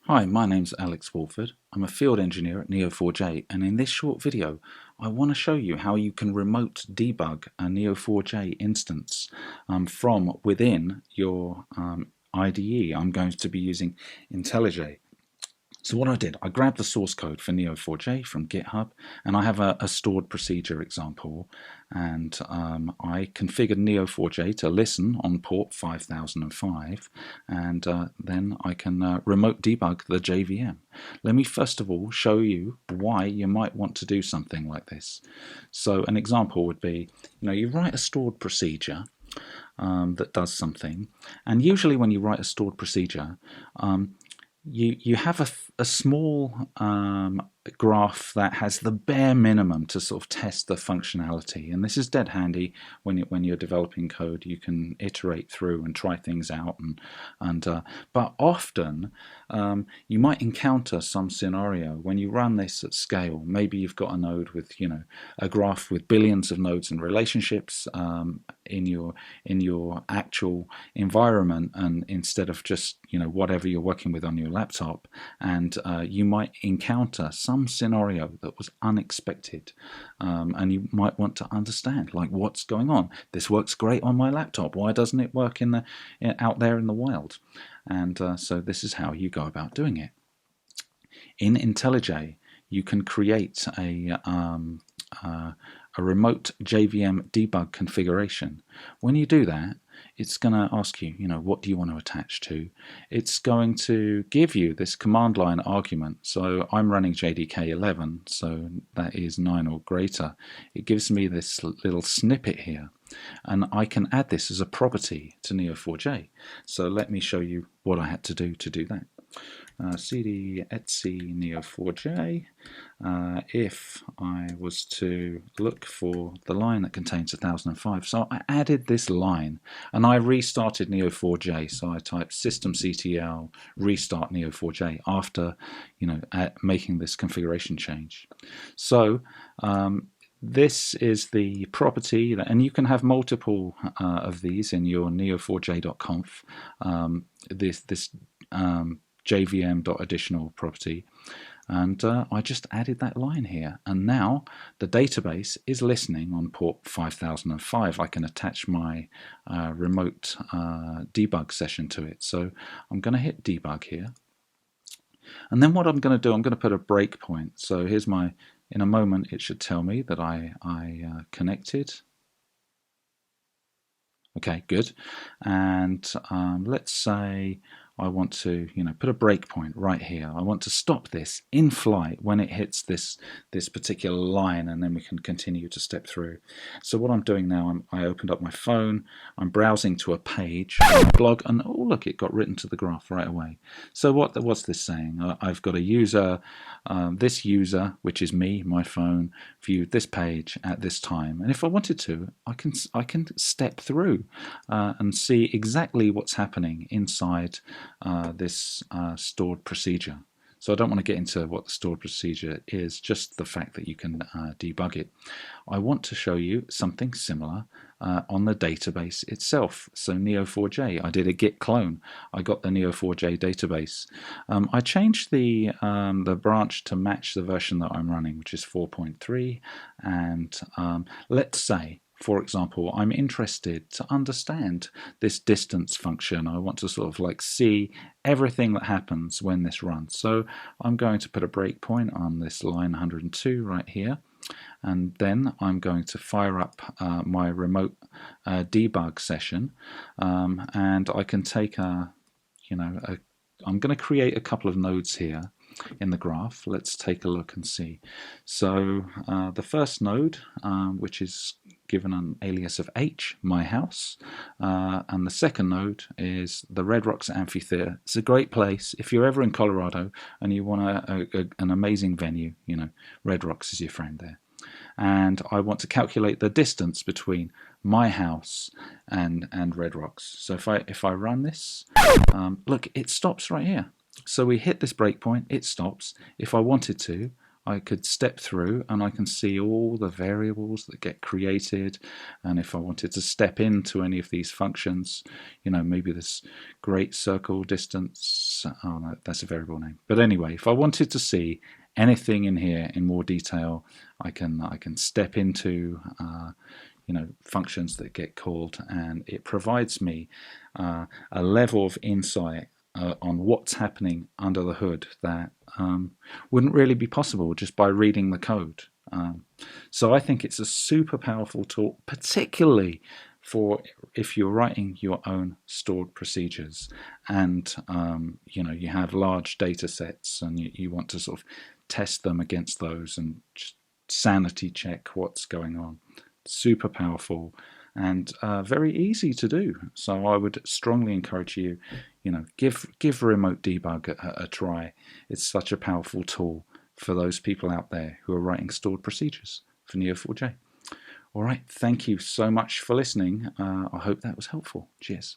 Hi, my name's Alex Walford. I'm a field engineer at Neo4j, and in this short video I want to show you how you can remote debug a Neo4j instance from within your IDE. I'm going to be using IntelliJ. So what I did, I grabbed the source code for Neo4j from GitHub, and I have a stored procedure example, and I configured Neo4j to listen on port 5005, and then I can remote debug the JVM. Let me first of all show you why you might want to do something like this. So an example would be, you write a stored procedure that does something, and usually when you write a stored procedure, you have a small graph that has the bare minimum to sort of test the functionality, and this is dead handy when you're developing code. You can iterate through and try things out, but often you might encounter some scenario when you run this at scale. Maybe you've got a node with a graph with billions of nodes and relationships in your actual environment, and instead of just whatever you're working with on your laptop, and you might encounter some scenario that was unexpected, and you might want to understand, like, what's going on. This works great on my laptop, why doesn't it work out there in the wild? And so this is how you go about doing it. In IntelliJ you can create a remote JVM debug configuration. When you do that, it's going to ask you, what do you want to attach to? It's going to give you this command line argument. So I'm running JDK 11, so that is 9 or greater. It gives me this little snippet here, and I can add this as a property to Neo4j. So let me show you what I had to do that. cd etc neo4j. If I was to look for the line that contains 1005, so I added this line and I restarted Neo4j. So I typed systemctl restart Neo4j after making this configuration change. So this is the property, and you can have multiple of these in your neo4j.conf. This JVM.additional property, and I just added that line here, and now the database is listening on port 5005. I can attach my remote debug session to it. So I'm going to hit debug here, and then what I'm going to do, I'm going to put a breakpoint. So here's my, in a moment it should tell me that I connected. Okay, good. And let's say I want to, put a breakpoint right here. I want to stop this in flight when it hits this particular line, and then we can continue to step through. So what I'm doing now, I opened up my phone. I'm browsing to a page on a blog, and oh look, it got written to the graph right away. So what's this saying? I've got a user. This user, which is me, my phone, viewed this page at this time, and if I wanted to, I can step through and see exactly what's happening inside this stored procedure. So I don't want to get into what the stored procedure is, just the fact that you can debug it. I want to show you something similar on the database itself. So Neo4j, I did a git clone. I got the Neo4j database. I changed the branch to match the version that I'm running, which is 4.3. And let's say, for example, I'm interested to understand this distance function. I want to sort of like see everything that happens when this runs. So I'm going to put a breakpoint on this line 102 right here, and then I'm going to fire up my remote debug session, and I can take I'm going to create a couple of nodes here in the graph. Let's take a look and see. So the first node, which is given an alias of H, my house, and the second node is the Red Rocks Amphitheater. It's a great place if you're ever in Colorado and you want an amazing venue. Red Rocks is your friend there. And I want to calculate the distance between my house and Red Rocks. So if I run this, look, it stops right here. So we hit this breakpoint, it stops. If I wanted to, I could step through and I can see all the variables that get created, and if I wanted to step into any of these functions, you know, maybe this great circle distance, oh no, that's a variable name, but anyway, if I wanted to see anything in here in more detail, I can step into you know, functions that get called, and it provides me a level of insight on what's happening under the hood that wouldn't really be possible just by reading the code. So I think it's a super powerful tool, particularly for if you're writing your own stored procedures, and you know, you have large data sets and you want to sort of test them against those and just sanity check what's going on. Super powerful and very easy to do. So I would strongly encourage you, you know, give remote debug a try. It's such a powerful tool for those people out there who are writing stored procedures for Neo4j. All right, thank you so much for listening. I hope that was helpful. Cheers.